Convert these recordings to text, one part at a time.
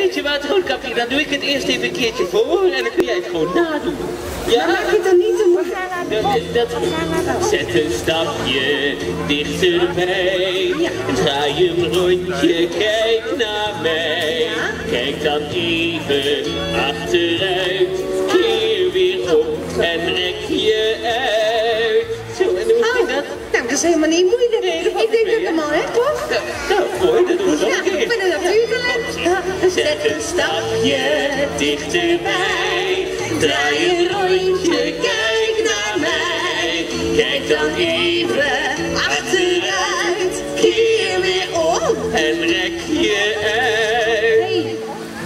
weet je wat, Roodkapje, dan doe ik het eerst even een keertje voor en dan kun jij het gewoon nadoen. Ja? Maar maak je dan niet te moeilijk? Zet een stapje dichterbij, draai een rondje, kijk naar mij. Kijk dan even achteruit, keer weer op en rek je uit. Zo, en hoe vind je dat? Nou, dat is helemaal niet moeilijk. Ik denk dat ik hem al heb, toch? Nou, mooi, dat doen we nog een keer. Ik ben een natuurtalent. Zet een stapje dichterbij, draai een rondje, kijk naar mij. Kijk dan even achteruit, keer weer op en rek je uit. Hey,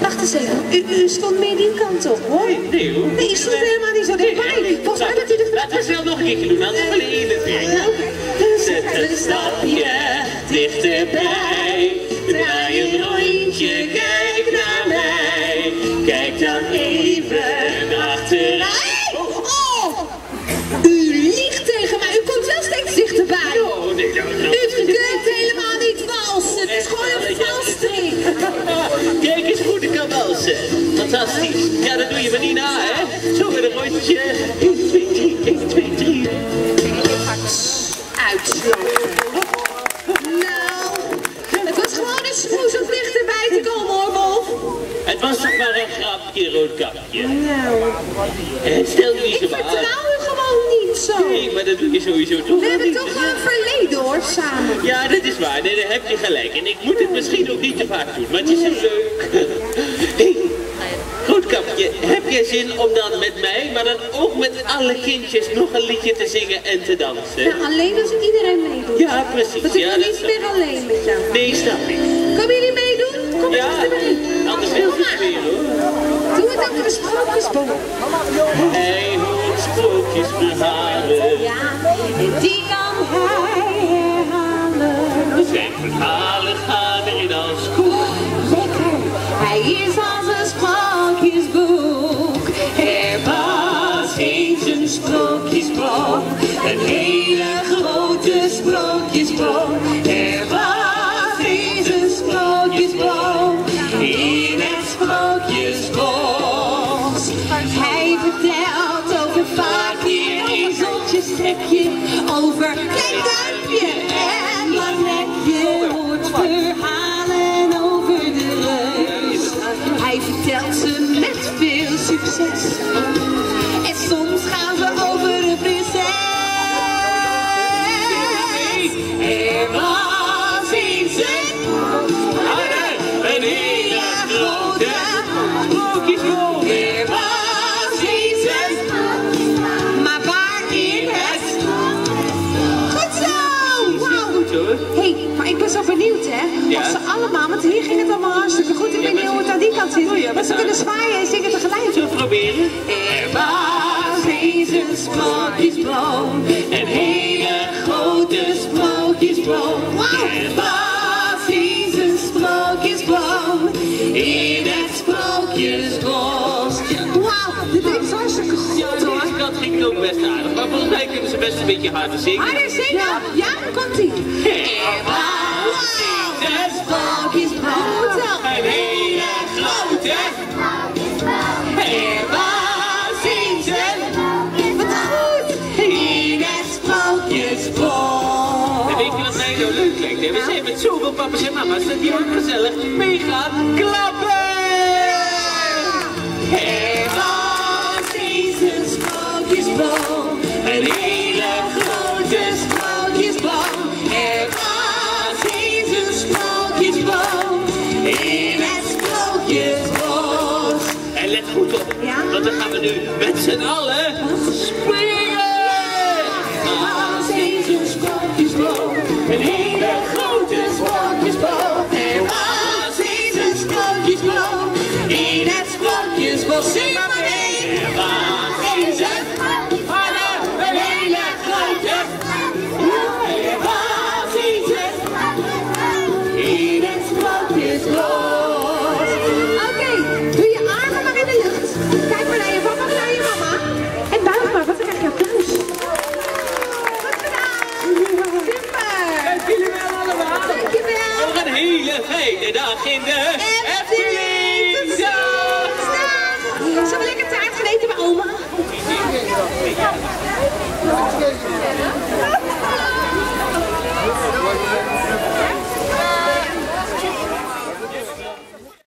wacht eens even. U stond meer die kant op, hoor. Nee, hoor. Nee, u stond helemaal niet zo dichtbij. Volgens mij dat u de... Laten we snel nog een keertje doen, anders verlies je het weer. Zet een stapje dichterbij, draai een rondje, kijk naar mij. Kijk dan even achteruit. Oh! U liegt tegen mij. U komt wel steeds dichterbij. Oh, nee, U kunt helemaal niet walsen. Het is gewoon een valstrik. Kijk eens hoe de kan walsen. Fantastisch. Ja, dat doe je maar niet na, hè? Zo met een rondje. 1, 2, 3, 1, 2, 3. Uitslag. Nou, het was gewoon een smoes om dichterbij te komen, hoor, Wolf. Het was toch maar een grapje, Roodkapje. Nou, Stel je niet ik zo aan. vertrouw u gewoon niet zo. Nee, maar dat doe je sowieso toch We hebben niet. toch wel een verleden, hoor, samen. Ja, dat is waar. Nee, daar heb je gelijk. En ik moet het misschien ook niet te vaak doen, maar het is zo leuk. Hey, Roodkapje, heb jij zin om dan met mij, maar dan ook met alle kindjes nog een liedje te zingen en te dansen? Nou, alleen als iedereen meedoet. Ja, precies. Want ik Ja, ben dat niet snap meer alleen met jou. Nee, snap ik. Komen jullie meedoen? Kom Ja, eens erbij. anders wil Kom ik maar. weer hoor. Doe het ook in de sprookjesboom. Hij hoort sprookjesverhalen. Ja, en die kan hij herhalen. Zijn verhalen gaan erin als koek. Lekker, hij is als een sprookjesboek. Er was eens een sprookjesboom, een hele grote sprookjesboom. Er was eens een sprookjesboom in het sprookjesbos. Hij vertelt over vaakje, ezeltje, strekje, over klein duimpje en lang nekje. Hoort verhalen over de reus. Hij vertelt ze met veel succes. En soms gaan ze over de prinses. Er was eens een hele grote sprookjesboom. Er was eens maar waar in het... Goed zo! Wauw! Hé, maar ik ben zo benieuwd, hè? Of ze allemaal, want hier ging het allemaal hartstikke goed. Ik weet niet hoe het aan die kant zit. Maar ze kunnen zwaaien en zingen tegelijk. Zullen we proberen? Er was eens een sprookjesboom, een hele grote sprookjesboom. Er was eens een sprookjesboom in het sprookjesbos. Wauw, dit is hartstikke goed, hoor. Deze kant ging het ook best aardig, maar volgens mij kunnen ze best een beetje harder zingen. Harder zingen? Ja, komt-ie. Er was eens een sprookjesboom, Een hele grote. er was eens een... Wat goed! In het sprookjesbos. En weet je wat mij nou leuk lijkt? We zijn met zoveel papa's en mama's dat die ook gezellig mee gaan klappen. Er was eens een sprookjesboom, een hele grote sprookjesboom. Er was eens een sprookjesboom in het sprookjesbos. En let goed op, Ja? want dan gaan we nu met z'n allen springen. Er was eens een sprookjesboom, een hele grote sprookjesboom. Er was eens een sprookjesboom in het sprookjesbos. Zing maar mee! Er was eens een hele grote. Er was eens in het sprookjesbos. Oké, doe je armen maar in de lucht. Kijk maar naar je papa en naar je mama. En buig maar, want dan krijg je applaus. Goed gedaan! Super! Dank jullie wel allemaal. Dankjewel! Nog een hele fijne dag in de Efteling!